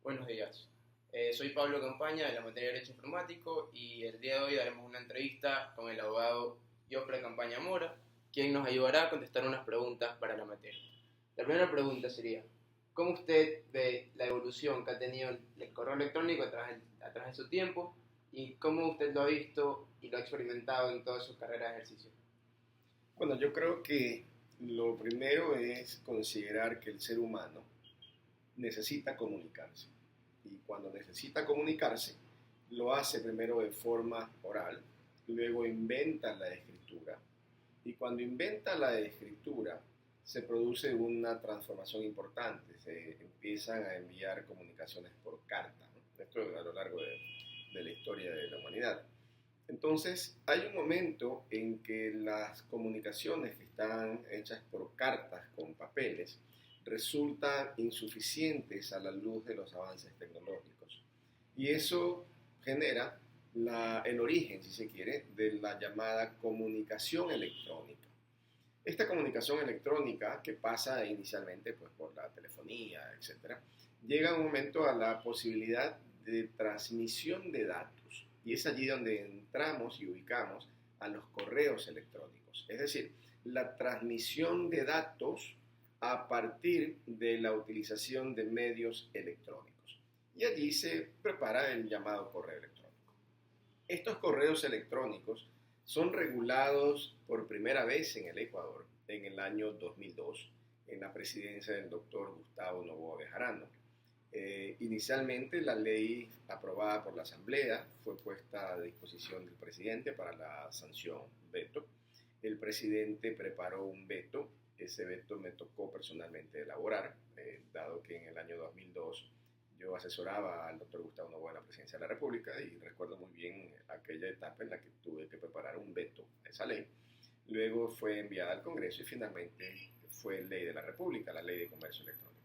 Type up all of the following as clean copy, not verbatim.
Buenos días. Soy Pablo Campaña de la materia de Derecho Informático y el día de hoy daremos una entrevista con el abogado Jofre Campaña Mora, quien nos ayudará a contestar unas preguntas para la materia. La primera pregunta sería, ¿cómo usted ve la evolución que ha tenido el correo electrónico a través de su tiempo y cómo usted lo ha visto y lo ha experimentado en toda su carrera de ejercicio? Bueno, yo creo que lo primero es considerar que el ser humano necesita comunicarse. Y cuando necesita comunicarse, lo hace primero de forma oral, luego inventa la escritura. Y cuando inventa la escritura, se produce una transformación importante. Se empiezan a enviar comunicaciones por carta, ¿no? Esto a lo largo de la historia de la humanidad. Entonces, hay un momento en que las comunicaciones que están hechas por cartas con papeles resultan insuficientes a la luz de los avances tecnológicos. Y eso genera el origen, si se quiere, de la llamada comunicación electrónica. Esta comunicación electrónica, que pasa inicialmente pues, por la telefonía, etc., llega un momento a la posibilidad de transmisión de datos. Y es allí donde entramos y ubicamos a los correos electrónicos. Es decir, la transmisión de datos a partir de la utilización de medios electrónicos. Y allí se prepara el llamado correo electrónico. Estos correos electrónicos son regulados por primera vez en el Ecuador en el año 2002, en la presidencia del doctor Gustavo Noboa Bejarano. Inicialmente la ley aprobada por la Asamblea fue puesta a disposición del presidente para la sanción veto. El presidente preparó un veto, ese veto me tocó personalmente elaborar, dado que en el año 2002 yo asesoraba al doctor Gustavo Noboa en la presidencia de la República y recuerdo muy bien aquella etapa en la que tuve que preparar un veto a esa ley. Luego fue enviada al Congreso y finalmente fue ley de la República, la Ley de Comercio Electrónico.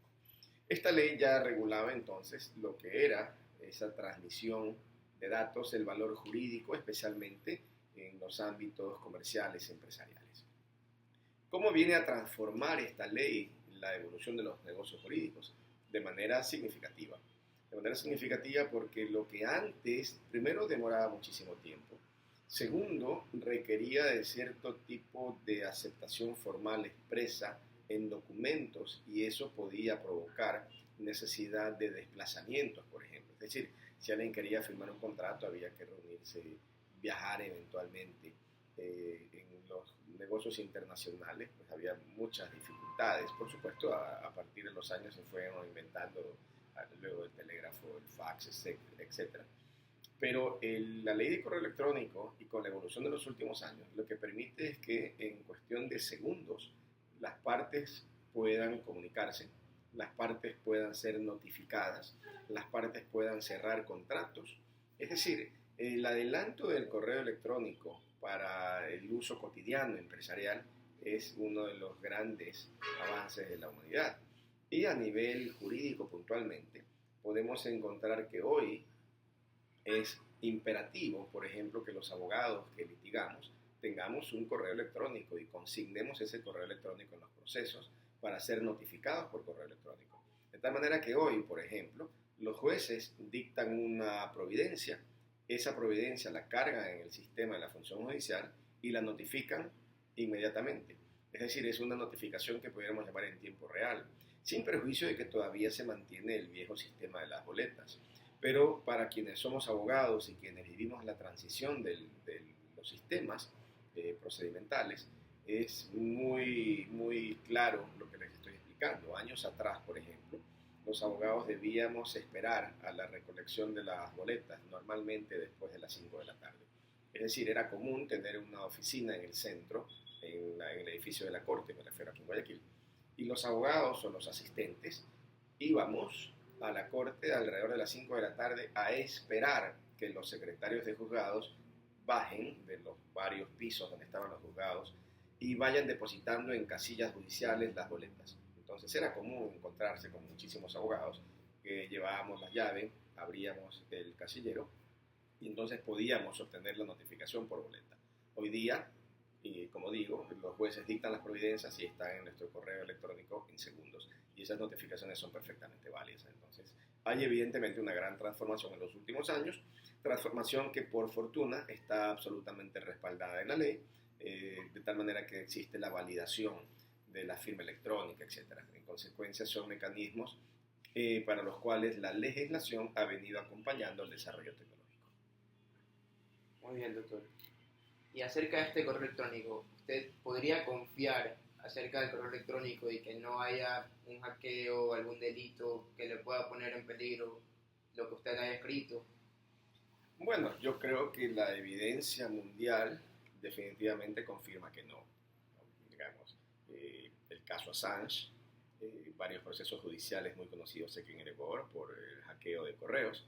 Esta ley ya regulaba entonces lo que era esa transmisión de datos, el valor jurídico, especialmente en los ámbitos comerciales y empresariales. ¿Cómo viene a transformar esta ley la evolución de los negocios jurídicos? De manera significativa. De manera significativa porque lo que antes, primero, demoraba muchísimo tiempo. Segundo, requería de cierto tipo de aceptación formal expresa en documentos y eso podía provocar necesidad de desplazamientos, por ejemplo. Es decir, si alguien quería firmar un contrato había que reunirse, viajar eventualmente. En los negocios internacionales pues había muchas dificultades. Por supuesto, a partir de los años se fueron inventando luego el telégrafo, el fax, etc. Pero la ley de correo electrónico y con la evolución de los últimos años lo que permite es que en cuestión de segundos las partes puedan comunicarse, las partes puedan ser notificadas, las partes puedan cerrar contratos. Es decir, el adelanto del correo electrónico para el uso cotidiano empresarial es uno de los grandes avances de la humanidad. Y a nivel jurídico puntualmente, podemos encontrar que hoy es imperativo, por ejemplo, que los abogados que litigamos tengamos un correo electrónico y consignemos ese correo electrónico en los procesos para ser notificados por correo electrónico. De tal manera que hoy, por ejemplo, los jueces dictan una providencia, esa providencia la cargan en el sistema de la función judicial y la notifican inmediatamente. Es decir, es una notificación que pudiéramos llamar en tiempo real, sin perjuicio de que todavía se mantiene el viejo sistema de las boletas. Pero para quienes somos abogados y quienes vivimos la transición de los sistemas procedimentales, es muy claro lo que les estoy explicando. Años atrás, por ejemplo, los abogados debíamos esperar a la recolección de las boletas, normalmente después de las 5 de la tarde. Es decir, era común tener una oficina en el centro, en el edificio de la Corte, me refiero aquí en Guayaquil, y los abogados o los asistentes íbamos a la Corte alrededor de las 5 de la tarde a esperar que los secretarios de juzgados bajen de los varios pisos donde estaban los juzgados y vayan depositando en casillas judiciales las boletas. Entonces era común encontrarse con muchísimos abogados que llevábamos la llave, abríamos el casillero y entonces podíamos obtener la notificación por boleta. Hoy día, y como digo, los jueces dictan las providencias y están en nuestro correo electrónico en segundos y esas notificaciones son perfectamente válidas. Entonces hay evidentemente una gran transformación en los últimos años, transformación que por fortuna está absolutamente respaldada en la ley, de tal manera que existe la validación de la firma electrónica, etcétera. En consecuencia, son mecanismos para los cuales la legislación ha venido acompañando el desarrollo tecnológico. Muy bien, doctor. Y acerca de este correo electrónico, ¿usted podría confiar acerca del correo electrónico y que no haya un hackeo o algún delito que le pueda poner en peligro lo que usted haya escrito? Bueno, yo creo que la evidencia mundial definitivamente confirma que no. Digamos, el caso Assange, varios procesos judiciales muy conocidos aquí en el Ecuador por el hackeo de correos,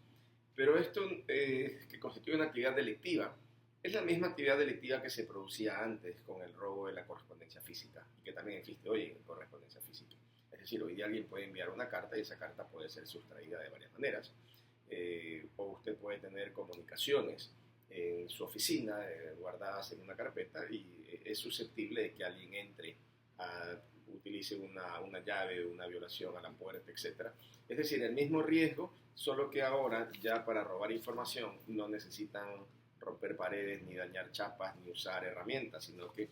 pero esto que constituye una actividad delictiva es la misma actividad delictiva que se producía antes con el robo de la correspondencia física y que también existe hoy en correspondencia física. Es decir, hoy día alguien puede enviar una carta y esa carta puede ser sustraída de varias maneras. O usted puede tener comunicaciones en su oficina guardadas en una carpeta y es susceptible de que alguien entre, utilice una llave, una violación a la puerta, etc. Es decir, el mismo riesgo, solo que ahora ya para robar información no necesitan romper paredes, ni dañar chapas, ni usar herramientas, sino que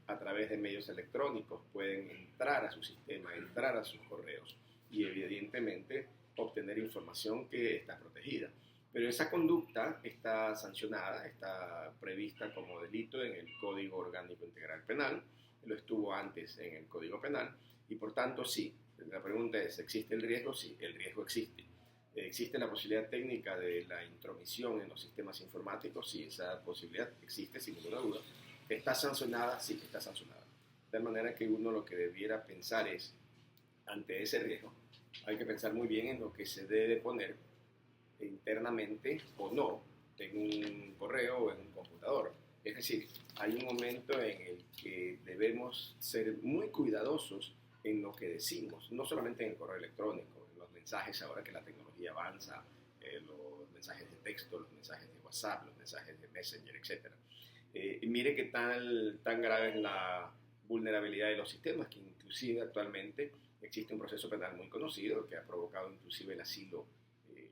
a través de medios electrónicos pueden entrar a su sistema, entrar a sus correos y evidentemente obtener información que está protegida. Pero esa conducta está sancionada, está prevista como delito en el Código Orgánico Integral Penal, lo estuvo antes en el Código Penal y por tanto sí. La pregunta es, ¿existe el riesgo? Sí, el riesgo existe. ¿Existe la posibilidad técnica de la intromisión en los sistemas informáticos? Sí, esa posibilidad existe sin ninguna duda. ¿Está sancionada? Sí, está sancionada. De tal manera que uno lo que debiera pensar es, ante ese riesgo, hay que pensar muy bien en lo que se debe poner internamente o no en un correo o en un computador. Es decir, hay un momento en el que debemos ser muy cuidadosos en lo que decimos, no solamente en el correo electrónico, en los mensajes ahora que la tecnología avanza, los mensajes de texto, los mensajes de WhatsApp, los mensajes de Messenger, etc. Y mire qué tan grave es la vulnerabilidad de los sistemas, que inclusive actualmente existe un proceso penal muy conocido que ha provocado inclusive el asilo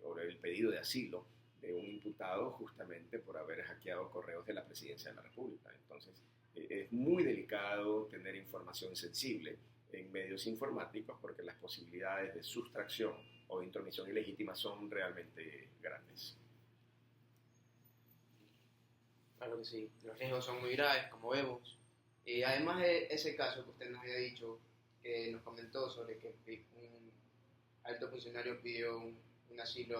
o el pedido de asilo de un imputado justamente por haber hackeado correos de la Presidencia de la República. Entonces, es muy delicado tener información sensible en medios informáticos porque las posibilidades de sustracción o de intromisión ilegítima son realmente grandes. Claro que sí, los riesgos son muy graves, como vemos. Y además de ese caso que usted nos había dicho, que nos comentó sobre que un alto funcionario pidió un asilo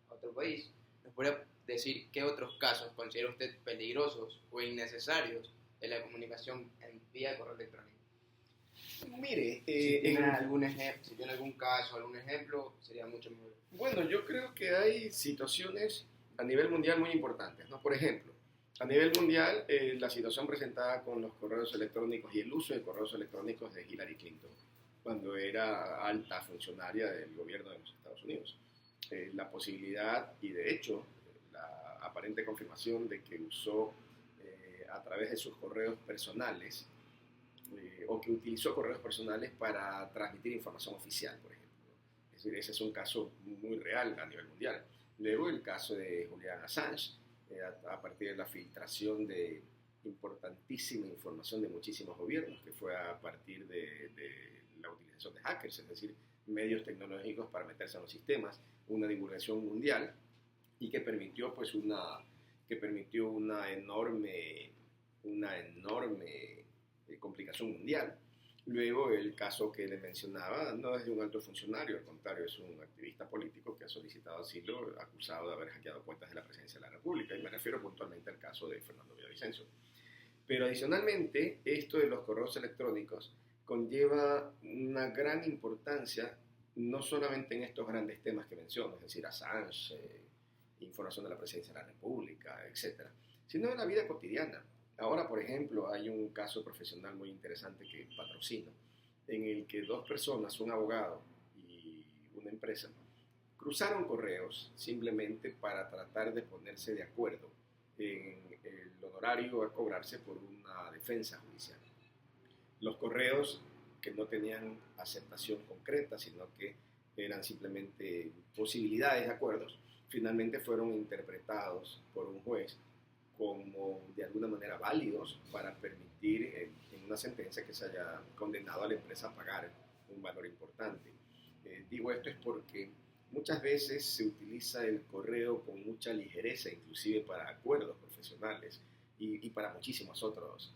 a otro país, ¿nos podría decir qué otros casos considera usted peligrosos o innecesarios de la comunicación en vía de correo electrónico? Mire, si tiene algún caso, algún ejemplo, sería mucho mejor. Bueno, yo creo que hay situaciones a nivel mundial muy importantes, ¿no? Por ejemplo, a nivel mundial, la situación presentada con los correos electrónicos y el uso de correos electrónicos de Hillary Clinton, cuando era alta funcionaria del gobierno de los Estados Unidos. La posibilidad y de hecho la aparente confirmación de que usó a través de sus correos personales o que utilizó correos personales para transmitir información oficial, por ejemplo. Es decir, ese es un caso muy real a nivel mundial. Luego el caso de Julian Assange, a partir de la filtración de importantísima información de muchísimos gobiernos, que fue a partir de la utilización de hackers, es decir, medios tecnológicos para meterse en los sistemas, una divulgación mundial y que permitió pues una enorme complicación mundial. Luego el caso que le mencionaba no es de un alto funcionario, al contrario, es un activista político que ha solicitado asilo acusado de haber hackeado cuentas de la Presidencia de la República, y me refiero puntualmente al caso de Fernando Villavicencio. Pero adicionalmente, esto de los correos electrónicos conlleva una gran importancia, no solamente en estos grandes temas que menciono, es decir, Assange, información de la Presidencia de la República, etcétera, sino en la vida cotidiana. Ahora, por ejemplo, hay un caso profesional muy interesante que patrocino, en el que dos personas, un abogado y una empresa, cruzaron correos simplemente para tratar de ponerse de acuerdo en el honorario a cobrarse por una defensa judicial. Los correos que no tenían aceptación concreta, sino que eran simplemente posibilidades de acuerdos, finalmente fueron interpretados por un juez como de alguna manera válidos para permitir en una sentencia que se haya condenado a la empresa a pagar un valor importante. Digo esto es porque muchas veces se utiliza el correo con mucha ligereza, inclusive para acuerdos profesionales y para muchísimos otros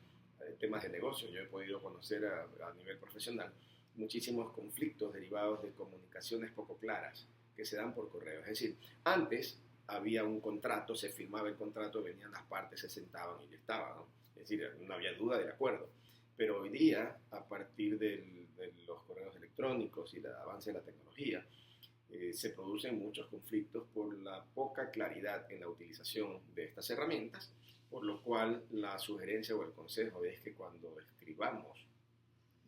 temas de negocio. Yo he podido conocer a nivel profesional muchísimos conflictos derivados de comunicaciones poco claras que se dan por correo. Es decir, antes había un contrato, se firmaba el contrato, venían las partes, se sentaban y ya estaba, ¿no? Es decir, no había duda del acuerdo. Pero hoy día, a partir de los correos electrónicos y el avance de la tecnología, se producen muchos conflictos por la poca claridad en la utilización de estas herramientas, por lo cual la sugerencia o el consejo es que cuando escribamos,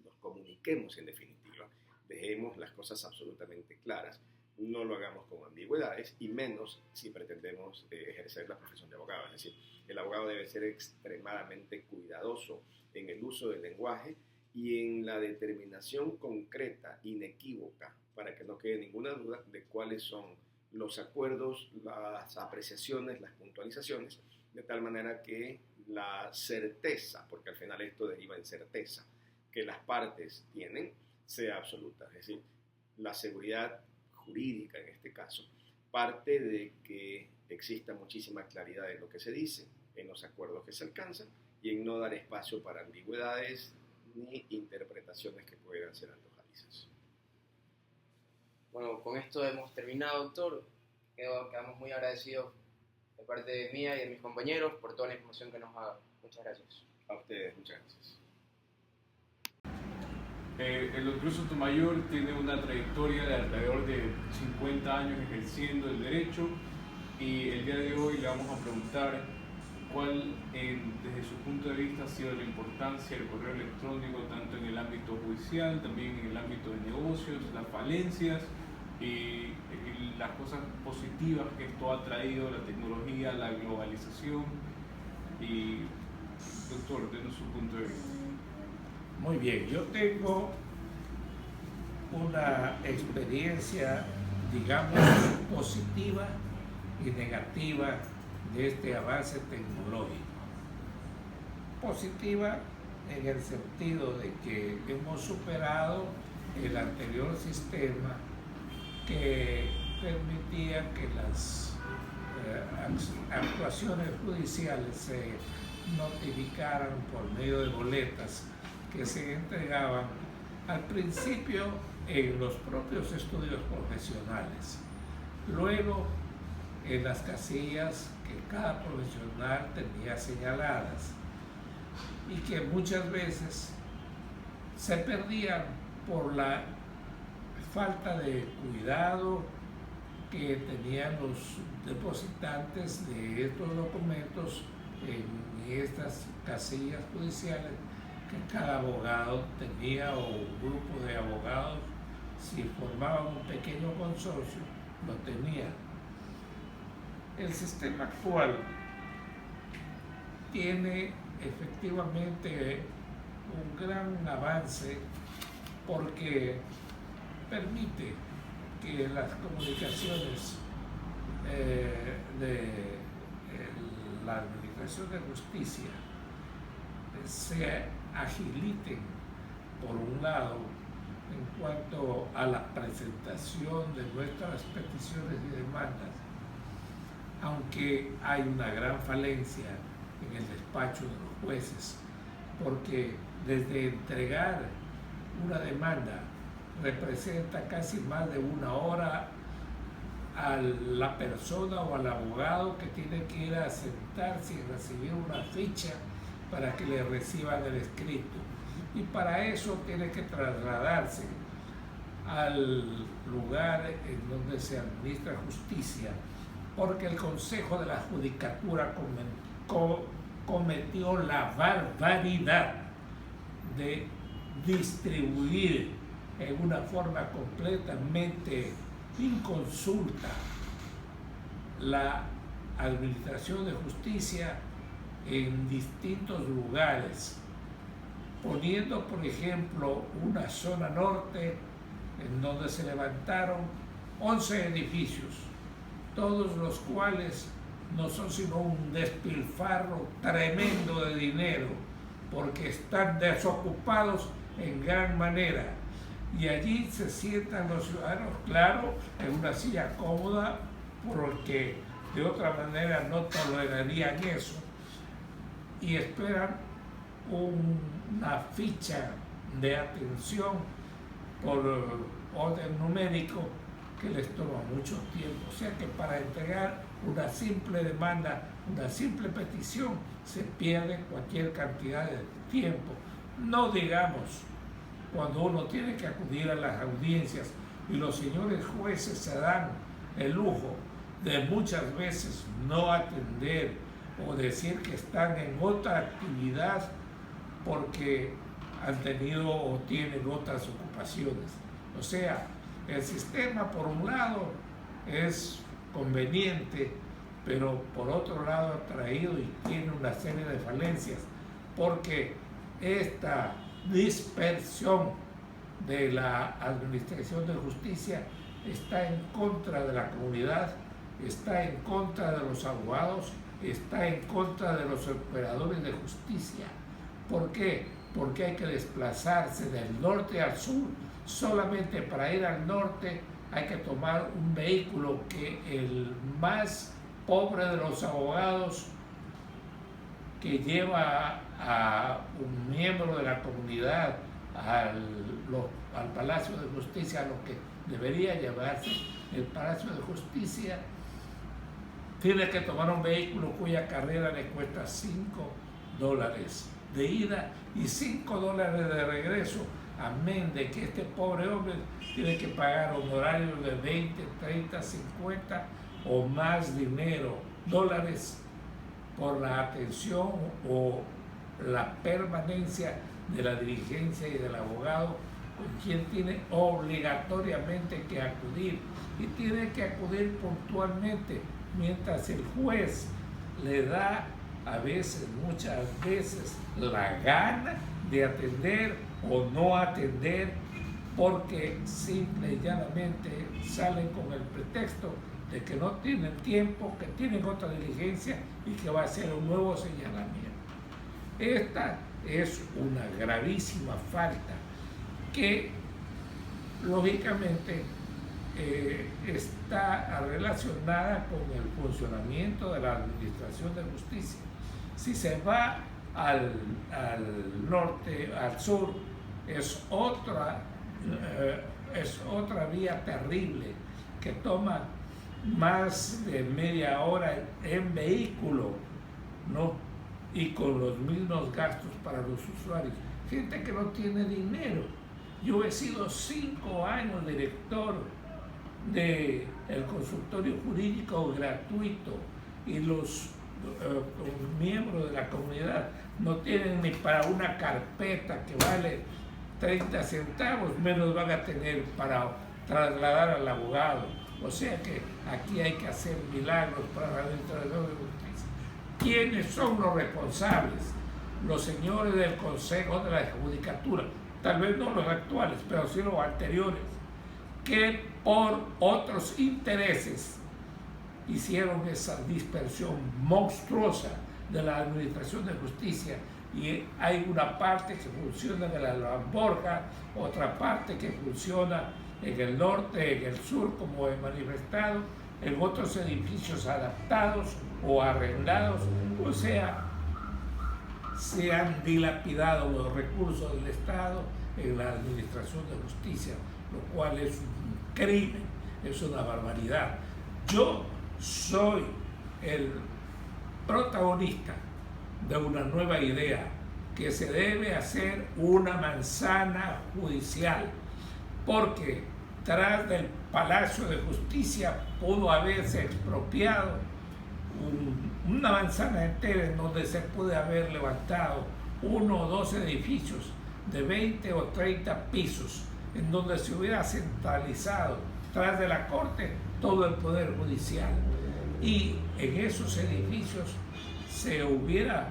nos comuniquemos en definitiva, dejemos las cosas absolutamente claras, no lo hagamos con ambigüedades y menos si pretendemos ejercer la profesión de abogado. Es decir, el abogado debe ser extremadamente cuidadoso en el uso del lenguaje y en la determinación concreta, inequívoca, para que no quede ninguna duda de cuáles son los acuerdos, las apreciaciones, las puntualizaciones, de tal manera que la certeza, porque al final esto deriva en certeza, que las partes tienen, sea absoluta. Es decir, la seguridad jurídica en este caso parte de que exista muchísima claridad en lo que se dice, en los acuerdos que se alcanzan y en no dar espacio para ambigüedades ni interpretaciones que puedan ser antojadizas. Bueno, con esto hemos terminado, doctor. Quedamos muy agradecidos de parte mía y de mis compañeros por toda la información que nos ha dado. Muchas gracias. A ustedes, muchas gracias. El doctor Sotomayor tiene una trayectoria de alrededor de 50 años ejerciendo el derecho y el día de hoy le vamos a preguntar cuál, desde su punto de vista, ha sido la importancia del correo electrónico tanto en el ámbito judicial, también en el ámbito de negocios, las falencias y las cosas positivas que esto ha traído, la tecnología, la globalización. Y, doctor, denos su punto de vista. Muy bien, yo tengo una experiencia, digamos, positiva y negativa de este avance tecnológico. Positiva en el sentido de que hemos superado el anterior sistema que permitía que las actuaciones judiciales se notificaran por medio de boletas que se entregaban al principio en los propios estudios profesionales, luego en las casillas que cada profesional tenía señaladas y que muchas veces se perdían por la falta de cuidado que tenían los depositantes de estos documentos en estas casillas judiciales que cada abogado tenía o un grupo de abogados, si formaban un pequeño consorcio, lo tenía. El sistema actual tiene efectivamente un gran avance porque permite que las comunicaciones de la Administración de Justicia se agiliten, por un lado, en cuanto a la presentación de nuestras peticiones y demandas, aunque hay una gran falencia en el despacho de los jueces, porque desde entregar una demanda representa casi más de una hora a la persona o al abogado que tiene que ir a sentarse y recibir una ficha para que le reciban el escrito. Y para eso tiene que trasladarse al lugar en donde se administra justicia, porque el Consejo de la Judicatura cometió la barbaridad de distribuir en una forma completamente inconsulta la administración de justicia en distintos lugares, poniendo, por ejemplo, una zona norte en donde se levantaron 11 edificios, todos los cuales no son sino un despilfarro tremendo de dinero, porque están desocupados en gran manera. Y allí se sientan los ciudadanos, claro, en una silla cómoda, porque de otra manera no tolerarían eso, y esperan una ficha de atención por orden numérico que les toma mucho tiempo. O sea que para entregar una simple demanda, una simple petición, se pierde cualquier cantidad de tiempo. No digamos cuando uno tiene que acudir a las audiencias y los señores jueces se dan el lujo de muchas veces no atender o decir que están en otra actividad porque han tenido o tienen otras ocupaciones. O sea, el sistema por un lado es conveniente, pero por otro lado ha traído y tiene una serie de falencias, porque esta dispersión de la administración de justicia está en contra de la comunidad, está en contra de los abogados, está en contra de los operadores de justicia. ¿Por qué? Porque hay que desplazarse del norte al sur. Solamente para ir al norte hay que tomar un vehículo que el más pobre de los abogados, que lleva a un miembro de la comunidad al Palacio de Justicia, a lo que debería llevarse el Palacio de Justicia, tiene que tomar un vehículo cuya carrera le cuesta $5 de ida y $5 de regreso, amén de que este pobre hombre tiene que pagar honorarios de 20, 30, 50 o más dólares por la atención o la permanencia de la diligencia y del abogado, con quien tiene obligatoriamente que acudir, y tiene que acudir puntualmente, mientras el juez le da a veces, muchas veces, la gana de atender o no atender, porque simple y llanamente salen con el pretexto de que no tienen tiempo, que tienen otra diligencia y que va a ser un nuevo señalamiento. Esta es una gravísima falta que lógicamente está relacionada con el funcionamiento de la administración de justicia. Si se va al norte, al sur, es otra vía terrible que toma más de media hora en vehículo, ¿no? Y con los mismos gastos para los usuarios. Gente que no tiene dinero. Yo he sido 5 años director del consultorio jurídico gratuito, y los miembros de la comunidad no tienen ni para una carpeta que vale 30 centavos, menos van a tener para trasladar al abogado. O sea que aquí hay que hacer milagros para la administración de justicia. ¿Quiénes son los responsables? Los señores del Consejo de la Judicatura, tal vez no los actuales, pero sí los anteriores, que por otros intereses hicieron esa dispersión monstruosa de la administración de justicia, y hay una parte que funciona en la Alhambra, otra parte que funciona en el norte, en el sur, como he manifestado, en otros edificios adaptados o arrendados. O sea, se han dilapidado los recursos del Estado en la administración de justicia, lo cual es un crimen, es una barbaridad. Yo soy el protagonista de una nueva idea, que se debe hacer una manzana judicial, porque tras del Palacio de Justicia pudo haberse expropiado una manzana entera en donde se puede haber levantado 1 o 2 edificios de 20 o 30 pisos, en donde se hubiera centralizado tras de la Corte todo el Poder Judicial, y en esos edificios se hubiera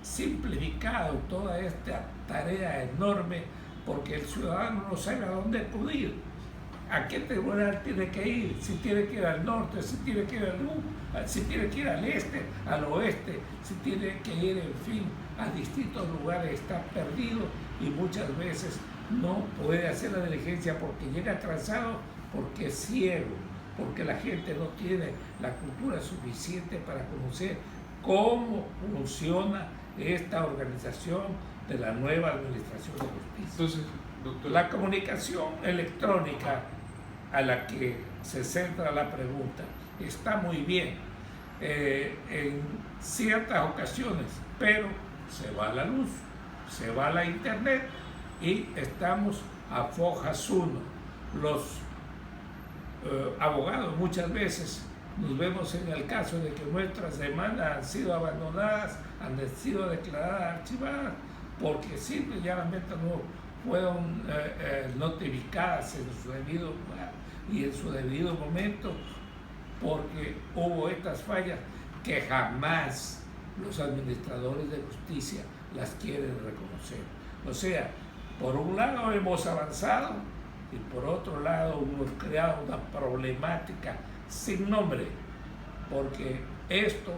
simplificado toda esta tarea enorme, porque el ciudadano no sabe a dónde acudir. ¿A qué tribunal tiene que ir? Si tiene que ir al norte, si tiene que ir si tiene que ir al este, al oeste, si tiene que ir, en fin, a distintos lugares, está perdido y muchas veces no puede hacer la diligencia porque llega atrasado, porque es ciego, porque la gente no tiene la cultura suficiente para conocer cómo funciona esta organización de la nueva administración de justicia. Entonces, doctor, La comunicación electrónica a la que se centra la pregunta está muy bien en ciertas ocasiones, pero se va la luz, se va la internet y estamos a fojas uno. Los abogados muchas veces nos vemos en el caso de que nuestras demandas han sido abandonadas, han sido declaradas archivadas, porque simple y llanamente no fueron notificadas en su debido lugar y en su debido momento, porque hubo estas fallas que jamás los administradores de justicia las quieren reconocer. O sea, por un lado hemos avanzado y por otro lado hemos creado una problemática sin nombre, porque esto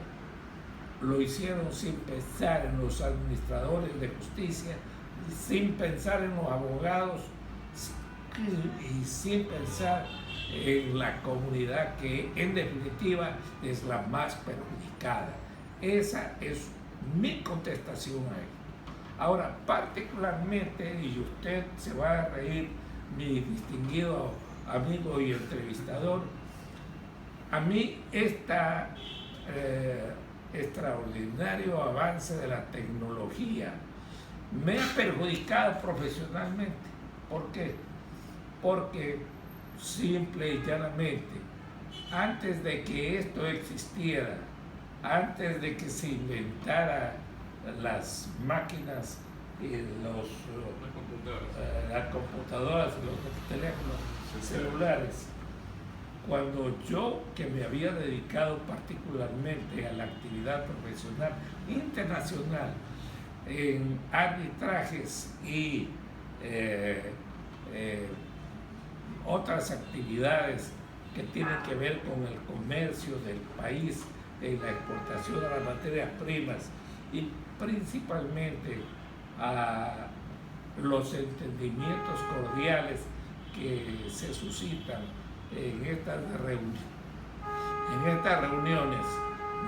lo hicieron sin pensar en los administradores de justicia, sin pensar en los abogados y sin pensar en la comunidad que en definitiva es la más perjudicada. Esa es mi contestación a él. Ahora, particularmente, y usted se va a reír, mi distinguido amigo y entrevistador, a mí extraordinario avance de la tecnología me ha perjudicado profesionalmente. ¿Por qué? Porque simple y llanamente, antes de que esto existiera, antes de que se inventara las máquinas y las computadoras y los teléfonos celulares, cuando yo, que me había dedicado particularmente a la actividad profesional internacional en arbitrajes y otras actividades que tienen que ver con el comercio del país, en la exportación de las materias primas y principalmente a los entendimientos cordiales que se suscitan en estas reuniones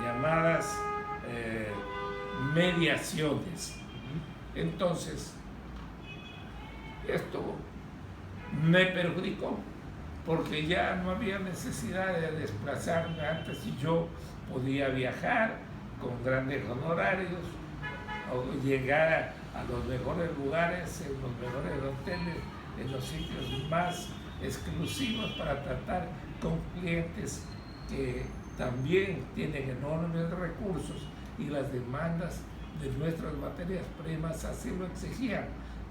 llamadas mediaciones. Entonces, esto me perjudicó porque ya no había necesidad de desplazarme antes y yo podía viajar con grandes honorarios o llegar a los mejores lugares, en los mejores hoteles, en los sitios más exclusivos para tratar con clientes que también tienen enormes recursos y las demandas de nuestras materias primas así lo exigían,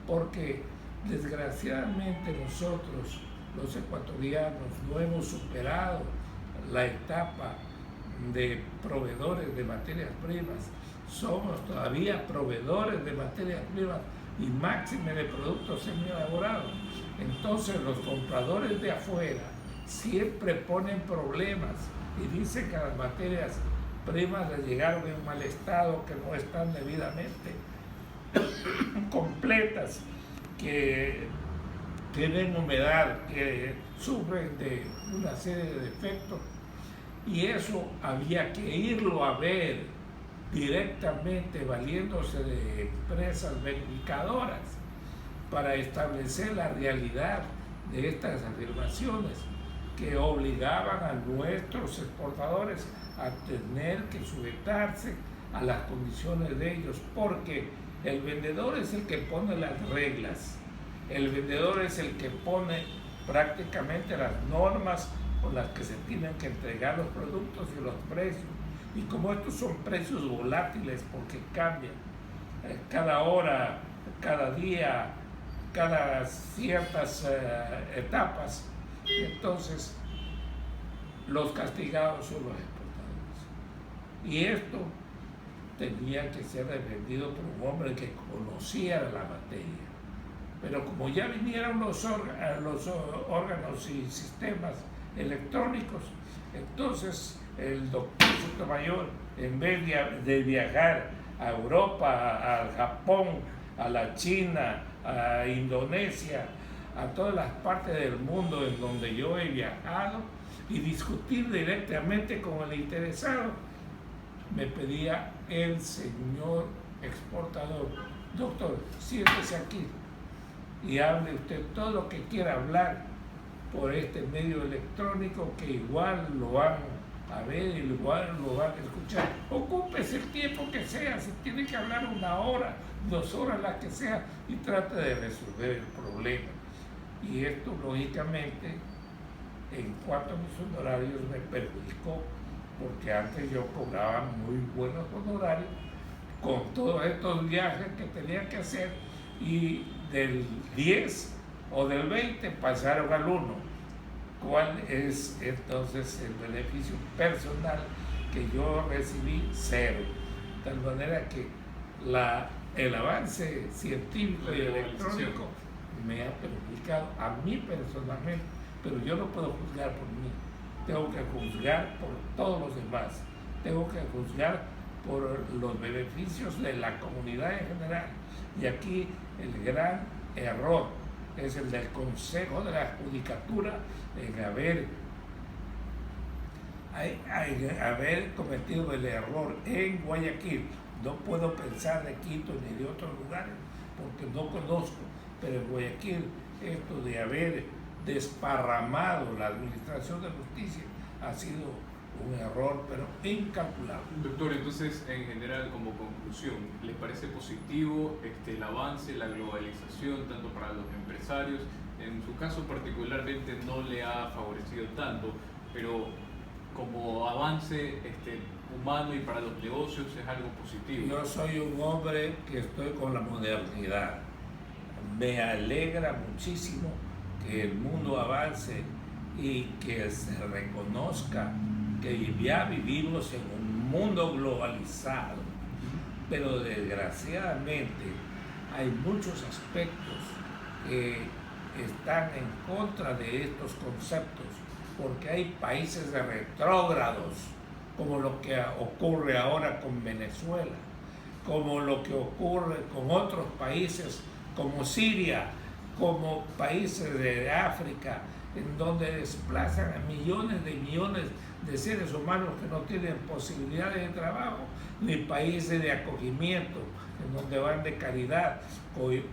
porque desgraciadamente nosotros, los ecuatorianos, no hemos superado la etapa de proveedores de materias primas. Somos todavía proveedores de materias primas y máxime de productos semi-elaborados. Entonces los compradores de afuera siempre ponen problemas y dicen que las materias primas les llegaron en mal estado, que no están debidamente completas, que tienen humedad, que sufren de una serie de defectos, y eso había que irlo a ver directamente valiéndose de empresas verificadoras para establecer la realidad de estas afirmaciones que obligaban a nuestros exportadores a tener que sujetarse a las condiciones de ellos, porque el vendedor es el que pone las reglas, el vendedor es el que pone prácticamente las normas con las que se tienen que entregar los productos y los precios. Y como estos son precios volátiles porque cambian cada hora, cada día, cada ciertas etapas, entonces los castigados son los exportadores. Y esto tenía que ser defendido por un hombre que conociera la materia. Pero como ya vinieron los órganos y sistemas electrónicos, entonces el doctor Sotomayor, en vez de viajar a Europa, al Japón, a la China, a Indonesia, a todas las partes del mundo en donde yo he viajado y discutir directamente con el interesado, me pedía el señor exportador: doctor, siéntese aquí y hable usted todo lo que quiera hablar por este medio electrónico, que igual lo van a ver, igual lo van a escuchar. Ocúpese el tiempo que sea, si tiene que hablar 1 hora, 2 horas, la que sea, y trate de resolver el problema. Y esto, lógicamente, en cuanto a mis honorarios, me perjudicó, porque antes yo cobraba muy buenos honorarios con todos estos viajes que tenía que hacer, y del 10 o del 20 pasaron al 1. ¿Cuál es entonces el beneficio personal que yo recibí? 0. De tal manera que el avance científico y electrónico me ha perjudicado a mí personalmente, pero yo no puedo juzgar por mí, tengo que juzgar por todos los demás, tengo que juzgar por los beneficios de la comunidad en general. Y aquí el gran error es el del Consejo de la Judicatura en haber cometido el error en Guayaquil. No puedo pensar de Quito ni de otros lugares porque no conozco, pero en Guayaquil esto de haber desparramado la administración de justicia ha sido un error, pero incalculable. Doctor, entonces, en general, como conclusión, ¿le parece positivo el avance, la globalización, tanto para los empresarios? En su caso particularmente no le ha favorecido tanto, pero como avance humano y para los negocios es algo positivo. Yo soy un hombre que estoy con la modernidad. Me alegra muchísimo que el mundo avance y que se reconozca que ya vivimos en un mundo globalizado, pero desgraciadamente hay muchos aspectos que están en contra de estos conceptos, porque hay países retrógrados, como lo que ocurre ahora con Venezuela, como lo que ocurre con otros países como Siria, como países de África, en donde desplazan a millones de seres humanos que no tienen posibilidades de trabajo, ni países de acogimiento, en donde van de caridad,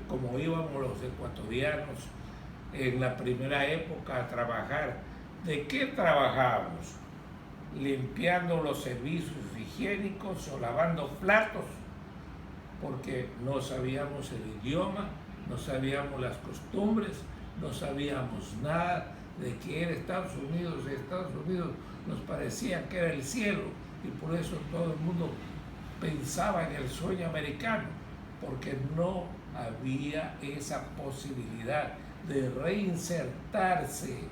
como íbamos los ecuatorianos en la primera época a trabajar. ¿De qué trabajábamos? Limpiando los servicios higiénicos o lavando platos, porque no sabíamos el idioma, no sabíamos las costumbres, no sabíamos nada de que era Estados Unidos. Estados Unidos nos parecía que era el cielo, y por eso todo el mundo pensaba en el sueño americano, porque no había esa posibilidad de reinsertarse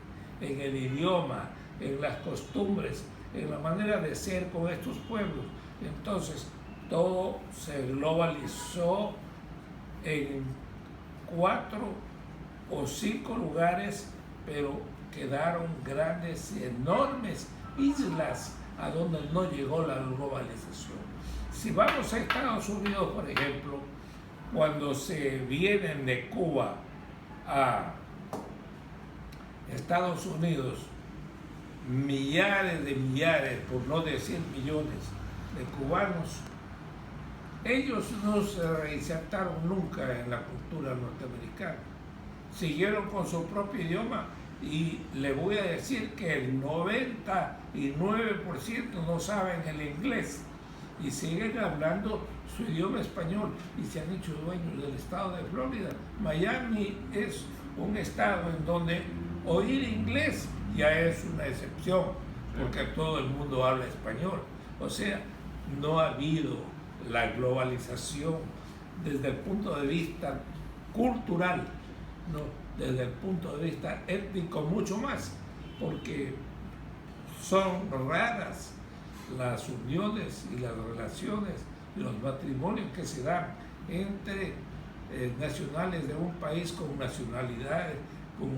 en el idioma, en las costumbres, en la manera de ser con estos pueblos. Entonces todo se globalizó en 4 o 5 lugares, pero quedaron grandes y enormes islas a donde no llegó la globalización. Si vamos a Estados Unidos, por ejemplo, cuando se vienen de Cuba a Estados Unidos, millares, por no decir millones, de cubanos, ellos no se reinsertaron nunca en la cultura norteamericana. Siguieron con su propio idioma, y le voy a decir que el 99% no saben el inglés y siguen hablando su idioma español, y se han hecho dueños del estado de Florida. Miami es un estado en donde oír inglés ya es una excepción, porque todo el mundo habla español. O sea, no ha habido la globalización desde el punto de vista cultural, no, desde el punto de vista étnico mucho más, porque son raras las uniones y las relaciones y los matrimonios que se dan entre nacionales de un país con nacionalidades, con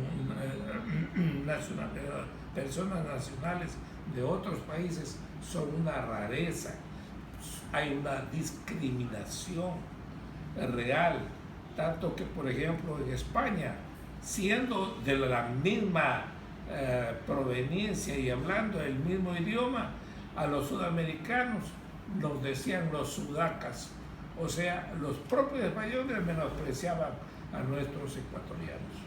personas nacionales de otros países son una rareza. Hay una discriminación real, tanto que, por ejemplo, en España, siendo de la misma proveniencia y hablando el mismo idioma, a los sudamericanos nos decían los sudacas, o sea, los propios españoles menospreciaban a nuestros ecuatorianos.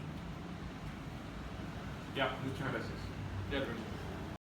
Ya, muchas gracias. Ya,